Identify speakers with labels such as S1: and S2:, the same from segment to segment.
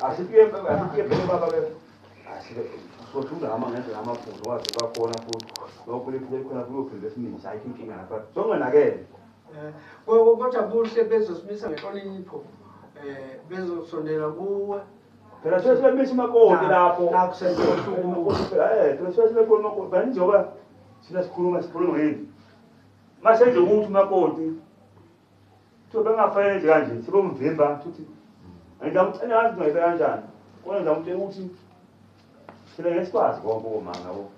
S1: Asifike baba ke asike sothunda ngenze amaphuzu wathi bakhona futhi lokho khona kuyophinde esiningi ayikho inkinga lapha songenakele
S2: kodwa buhle bezosimisa ngenhlonipho bezosondela kuwe
S1: phela sesibemisa imakoti lapho
S2: nakusenza usuku
S1: phela sesibekhona imakoti bani njengoba sina sikhuluma ngeni mase nje ukuthi imakoti to bengafanele nje kanje sibomvimba futhi ngiyamcela ngathi ngayibeka kanjani kodwa ngiyamtshela ukuthi sile ngesikwazi konke omama yabo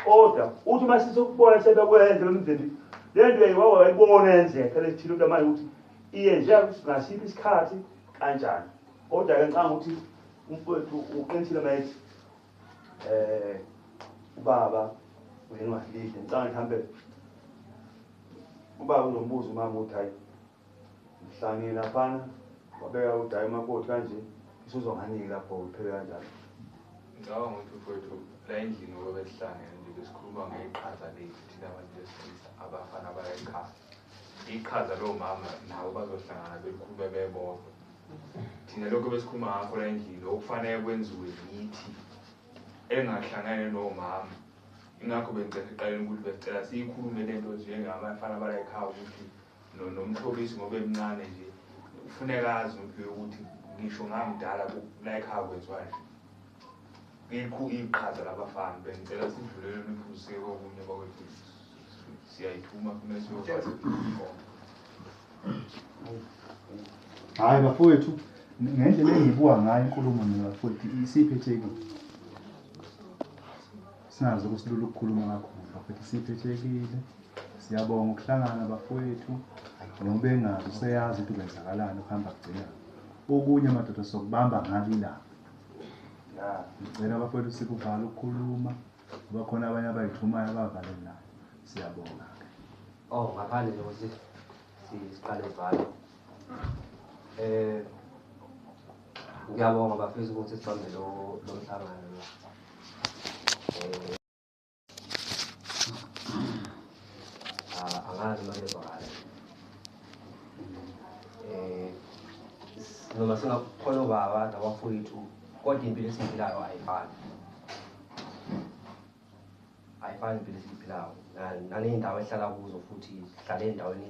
S1: kodwa uthi masizokubona sebekwenza lomndeni lento yiwa wayibona yenzeka lethilo lamanje ukuthi iyenze ngasiphi isikhathi kanjani kodwa ke ngicanga ukuthi umfowethu uqinisile mayithi ubaba uyengahlihle ngicanga mhlambe ubaba uzombuza umama uthi hayi mhlangene laphana wabeka udayi emakoti kanje isuzonganiki lapho uphele kanjani
S3: ngicabanga ukuthi mfowethu la endlini ngoba besihlangene nje besikhuluma ngeqhaza lethu thina abantu besilisa abafana bayekhaya iqhaza lo mama nawo bazohlangana bekhulume bebodwa thina lokho besikhuluma ngakho la endlini okufanele kwenziwe yithi engahlangane nomama ingakho bengicela eqaleni ukuthi besicela siyikhulume lento njengamafana balayikhaya ukuthi nomhlobisi ngoba emncane nje kufuneka azi ukuthi ngisho ngamdala la ekhaya kwenziwayo iqhaza labafana bengicela sidlulele niphusike kokunye bakwethu siyayithuma kumele siyokwazi
S4: hayi bafowethu ngendlela engibuka ngayo inkulumo nabafowethu isiphethekile sinazo ukusilula ukukhuluma kakhulu bafowethu isiphethekile siyabonga ukuhlangana bafowethu ngoba engazi useyazi ukuthi kwenzakalani ukuhamba kugcina okunye amadoda sokubamba ngalila ngicela bafowethu sikuvala ukukhuluma ngoba khona abanye abayithumayo abavalele nayo siyabonga
S5: ngaphandle lokuthi siqale ivalo ngiyabonga bafisa ukuthi sibambe lo mhlangano angazi mazezwakala noma singakhona ubaba nabafowethu kodwa impilo esiyiphilayo ayifani impilo esiyiphilayo naney'ndawo ehlala kuzo futhi sihlale ey'ndaweni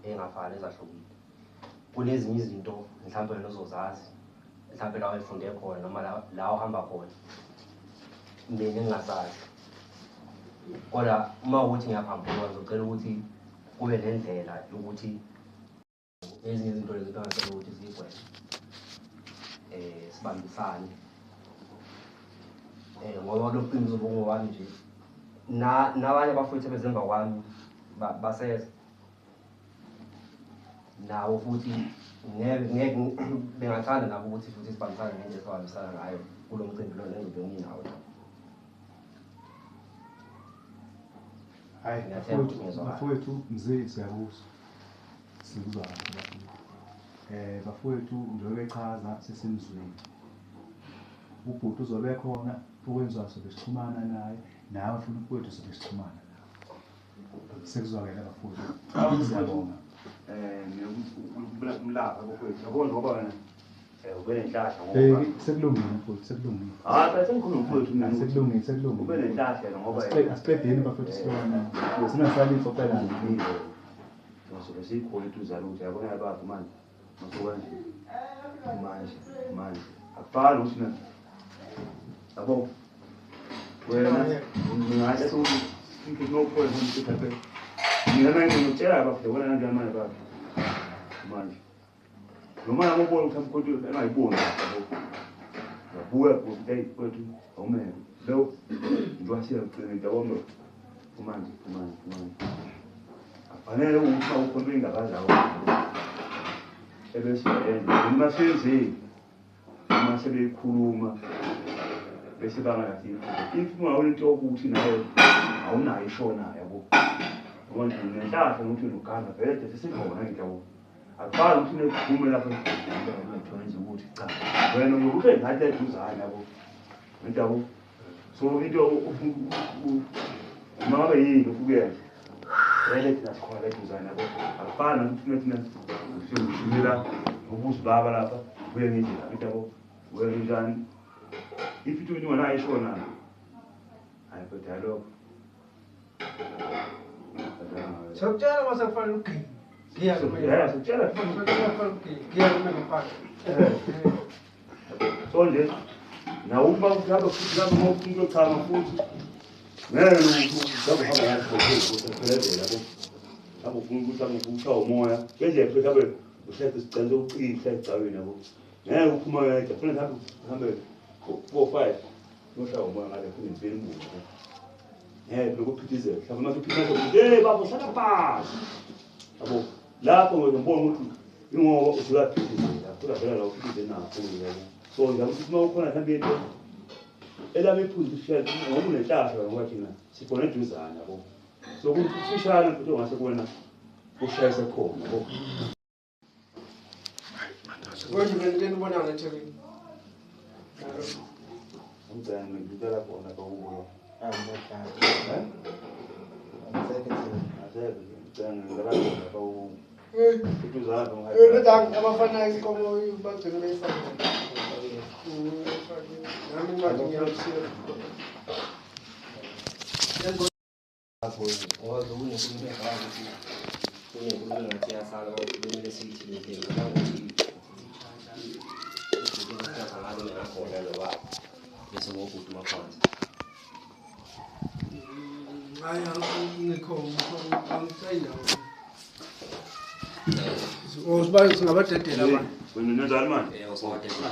S5: engafani ezahlukile kunezinye izinto mhlawumbe wena ozozazi mhlawumbe la oyifunde khona noma la ohamba khona mina engingazazi kodwa uma ukuthi ngiyaphambuka ngizocela ukuthi kube nendlela yokuthi ezinye izinto lezi engasele ukuthi zigweme sibambisane ngoba lo qiniso ngowami nje nabanye abafowethu bezemva kwami baseza nawo futhi ngeke bengathanda nabo ukuthi futhi sibambisane ngendlela esibambisana ngayo kulo mcimbi lo nenzobe nginawo
S4: hayi bafowethu mzee siyabuza sikuzwa bafowethu njengoba echaza sesimzweni ubhuti uzobe khona ukwenziwa sobe sixhumana naye nawe futhi ubhuti sobe sixhumana nawe sekuzwakela bafowethu siyabonga
S1: umlapha bafowethu yabona ngoba wena ube nenhlahla ngoba
S4: sekulungile mfowethu sekulungile
S1: phela sengikhuluma mfowethu mina
S4: sekulungile
S1: ube nenhlahla ngoba
S4: asiqedeni bafowethu sihlukana singasalipho phela nje
S1: sobe sikhona iduzana ukuthi yabona baba manje masokwenje manje akufani ukuthi na yabo wena ngingathi ukuthi ngokhoya ukuthi phela mina ngimtshela bafike wena ngiyamane baba manje noma ngibona ukuthi amkhonto engayiboni yabuya ukuthi kwethu awumele lo ngiwasiya ugcina ndabona manje afanele ukuthi awukhonto ingakadlawo ebesiyenza noma senze uma sebeyikhuluma bese bangathi if ungawona into ukuthi naye awunayo ishona yabo ngoba nenhlahla ukuthi unoganda vele sesikhona ngiyabo akufani ukuthi nekhulume lapho ngithola ukuthi cha wena ngokuthi ngathi eduzana yabo ngiyabo so into uma yini ukuyenza vele thina sikhona eduzana yabo akufani ukuthi thina la ubusi baba lapha buye ngendlela abithi yabo buye njani ifithi umuntu wena ayishona hayi kodwa lokho
S2: Sokutshela mase kufanele ugqine.
S1: yeah sitshela
S2: Sokutshela kufanele ugqine. Ngiyakuma ngaphandle.
S1: so nje nawe uma ukhamba futhi lapho uma ufuna ukuyochama futhi ngeke uzohamba yakho ukuphelezela yabo lapho ufuna ukuthi angikushaya umoya nje phela kabe uhlezi sicela ukucika egcaweni yabo ngeke uphuma yedwa kufanele hambe 4-5 ushaya umoya ngale kuthi impela imbuzi lokuphithizela mhlawumbe mase uphithizela ukuthi baba hlala phansi yabo lapho ngizobona ukuthi ingoba usulaphithizela kodwa phela la uphithizela nakho yabo so ngiyakuthi uma ukhona mhlawumbe into elami iphuzu kushaya ngoba unenhlahla ngoba thina sibona eduzana yabo so kufishana futhi ongase kuwena ushayise khona yabo
S2: Ngoje ngene ubona ngathekeni.
S1: ngicela ngidlula khona bawubuyo
S2: Letang abafana inkomo bagcina beyifaka. Nami imali ngiyamshiya.
S5: Ngoba kunenkulumo ekhaya ukuthi kunenkulumo ngathi yasala kumele siyithi ngendlela ukuthi bese ngokuthi maphansi
S2: Hayi ngikho angicela. Usibayo singabadedela abantu.
S1: wena nenzalo manje
S5: usawatela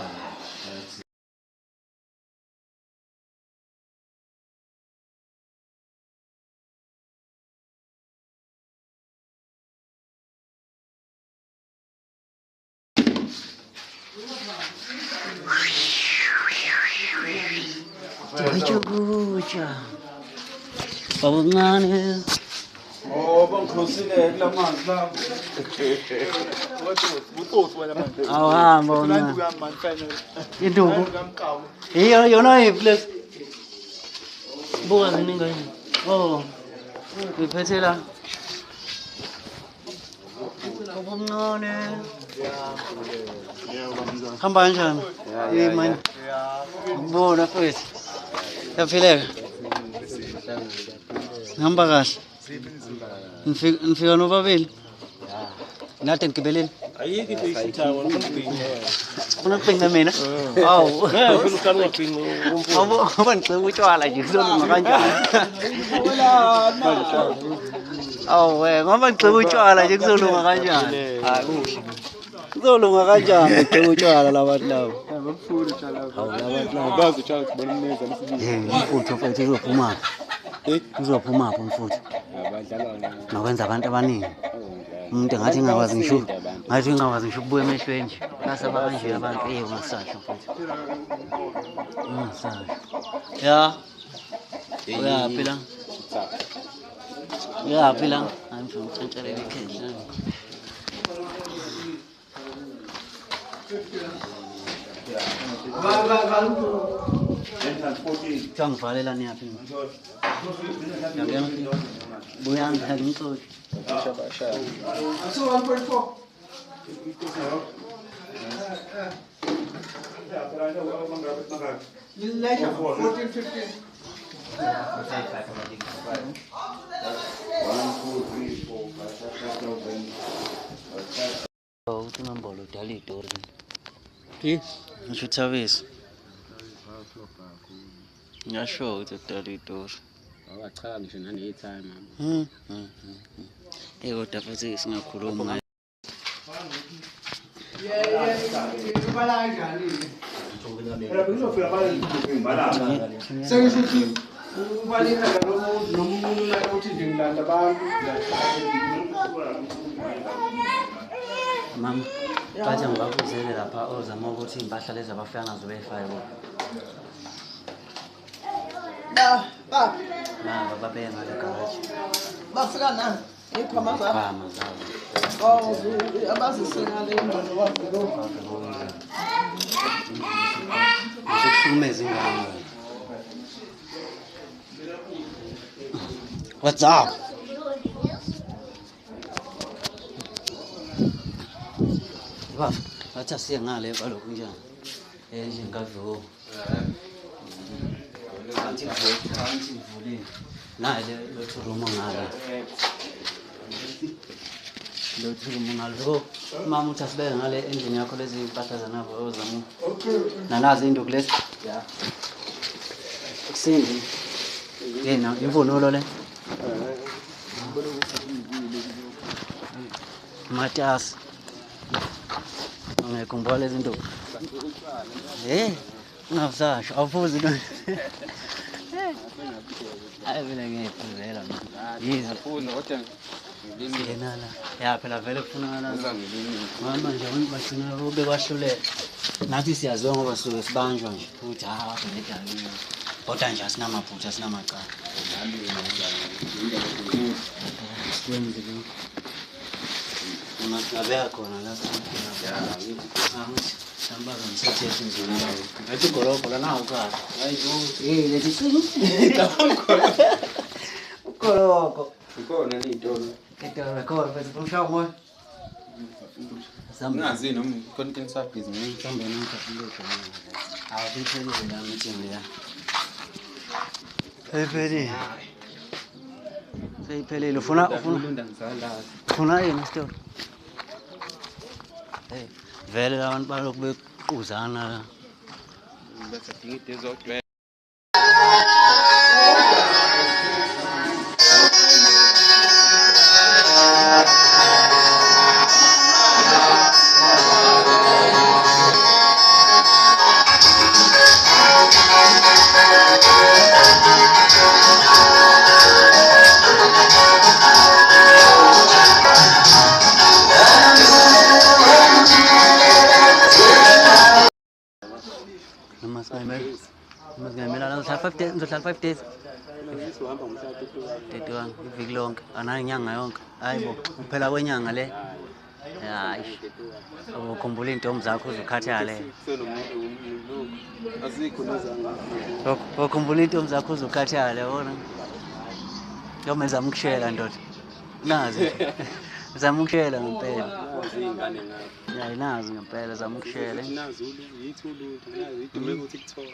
S6: Chukucha. Babungane.
S2: Oh, bangikhosile kulamanzi la.
S6: Awahamba wona. Induku.
S2: Kamqawu.
S6: Iyo yona iplace. Buka zininga yini. Oh. Ngiphethe la. Babungane. Hamba kanjani? Man. Bona mfethu. Yaphileka. Ngihamba kahle. Nifika nobabili. Nathi ngigibeleni.
S7: Ayikho into isithawa ngifuna
S6: Ufuna ukupinga mina? Awu.
S7: ngifuna uqala ngaphinga
S6: Ngoba ngicela utshwala nje kuzolunga kanjani? Awu ngoba ngicela utshwala nje kuzolunga kanjani? Hayi kuhle. Kuzolunga kanjani ngicela utshwala labantu labo?
S2: Abafuni utshwala.
S6: Awu labantu labo.
S2: Bazi utshwala kubona umneza lesibili.
S6: Umfutho mfethu uzophuma. Uzophuma apho umfutho.
S2: Abadlala
S6: Nokwenza abantu abaningi. Umuntu ngathi ngingakwazi ngisho. Ngathi ngingakwazi ngisho ukubuya emehlweni nje. Basaba kanje abantu ungasasho mfethu. Ungasasho. Ya. Uyaphi la? Uyaphi la? Hayi mfethu ngicentshele ikheshi la. Ngivalela niyaphi? Buyani phela ngicoli.
S2: So 1.4. Like 14, 15.
S1: 1, 2, 3, 4, 5, 6, 7, 8.
S6: Uthi nombolo udala itori. Ngisho uthabisa. Ngiyasho ukuthi udala itori.
S7: Awachaka ngisho nane-time
S6: Kodwa futhi singakhulumi ngayo.
S2: Ibala kanjani?
S1: Phela kuzofika pale ngibalaza.
S2: Sengisho ukuthi ubaleka nomuntu la uthi nje ngilanda abantu.
S6: Mama, bathi ngibabuzele lapha ozama ukuthi impahla lezi abafika nazo beyifake bo.
S8: Ba,
S6: Bababeka ngale garage.
S8: bafika na ikhama zabo.
S6: Khama zabo.
S8: Oh, abazisengale ingqondo wabo.
S6: Ngikuhlukumeza ingane. What's up? Baba, bathi asiye ngale balokhu njani. Nje ngavho. Anti vule. Nale lothuruma ngala. Lothuruma ngalo. Mama uthi asibeke ngale endlini yakho lezi impahla zanabo ozamu. Nanazi induku lesi. Ya. Kusindi. Yena imvunulo le. Matas. Ngikhumbula lezi zinto. Ngavusasho awufuzi lo. Hayi mina ngiyaphuzela mina. Yizo futhi kodwa ngilina la. Ya phela vele kufuna la. Mama nje bacina ube kwahlulela. Nathi siyaziwa ngoba suke sibanjwa nje ukuthi ngedalini. Kodwa nje asinamaphutha asinamacala. Ngabeka khona la sambaza ngisethe nzima la. Athi goloko la nawo ka. Hayi lethi singi. Goloko.
S2: Ikhona ley'tolo.
S6: Ketara record bese kumshawo moya.
S2: Ngazi noma content service
S6: Ngihambe ngicaphuleke. Awuphelile la ngithini la. Ephelile. Seyiphelile ufuna yini store? Hey, vele abantu balokhu bequzana.
S2: bese dinga izogcwela.
S6: Ngizohlala 5 days. Tetwan iviki lonke anayi inyanga yonke. Hayibo kuphela kwenyanga le. Hayi. Ukhumbula intombi zakho uzukhathale.
S2: Azikho nezanga.
S6: Ukhumbula intombi zakho uzukhathale yabona. Yomenza umkushela ndoda. Nazi. Zama ukushela ngempela.
S2: Izingane ngayo.
S6: Ya inazi ngempela zama ukushela.
S2: Nazulu yithulu, nazi idume ku TikTok.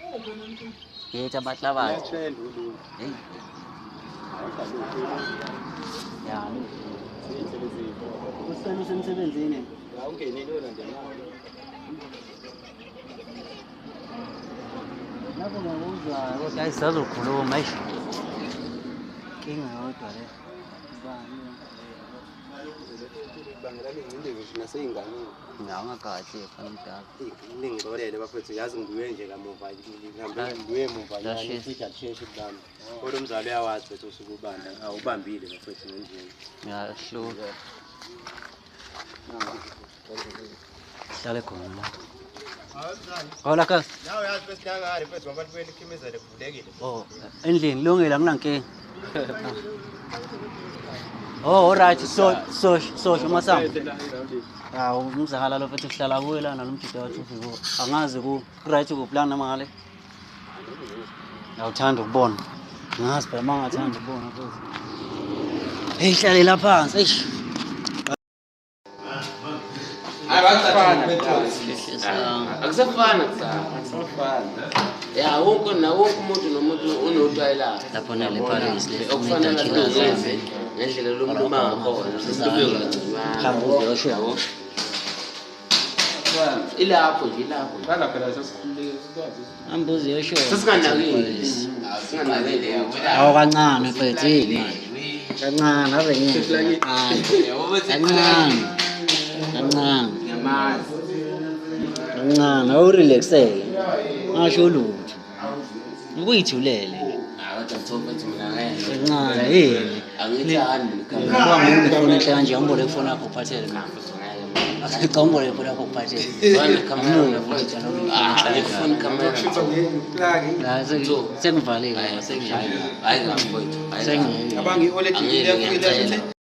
S6: Yethi abahlabathi.
S2: Trend ulu.
S6: Hey. Ya. Usana usemsebenzini.
S2: Awungenele yona nje nawe.
S6: Lapho ngakuzwa kodwa ayisazokhuluma eish. Kinga yodwa le.
S2: Bangela ingcindezi naseyingane.
S6: Ngawangakahle fana umdala.
S2: Ningixolele bafethu yazi ngibuye nje kamuva ngihambe ngibuye emuva yani futhi asheshe kubami. Kodwa umzali uyawazi ukuthi usuku ubanda awubambile bafethu ngendlela.
S6: Ngiyahluka. Hlale khona la. Hola kas.
S2: Nawe yazi bese ngangari bese abantu belikhimizele kuvulekile.
S6: Oh, endlini lungile akunankinga. Oh, alright. So masango. Umzakala lo futhi uhlala kuwe lana nomjida wathi ufiko. Angazi ku right ku plan noma ngale. Awuthanda ukubona. Ngazi phela mangathanda ukubona futhi. Hey, hlale la phansi. Eish.
S7: Akusafana ya wonke nawonke umuntu nomuntu unotwayela
S6: Lapho nale Paris le
S7: okufana nasembe ngendlela lomluma ngakhona
S6: hamba uyosho
S7: ilapho nje ilapho
S2: Bala phela sesikhulile sikwazi.
S6: ambuzi yosho
S7: singanakile singanakile
S6: awu kancane mfethu imali kancane ave ngeke kancane
S7: ngiyamazi
S6: kancane awurelaxeke ngasho lutho ukuyithulele
S7: kodwa ngithoba mina ngeke
S6: kancane
S7: angithandi
S6: kuba ngifuna ehlanje ngibole ifoni yakho uphathele Ngicambule ifoni yakho uphathele
S7: wena kamera futhi ifoni kamera
S6: la sengivalile
S7: hayi ngiyafowethu
S2: Abangi wallet ile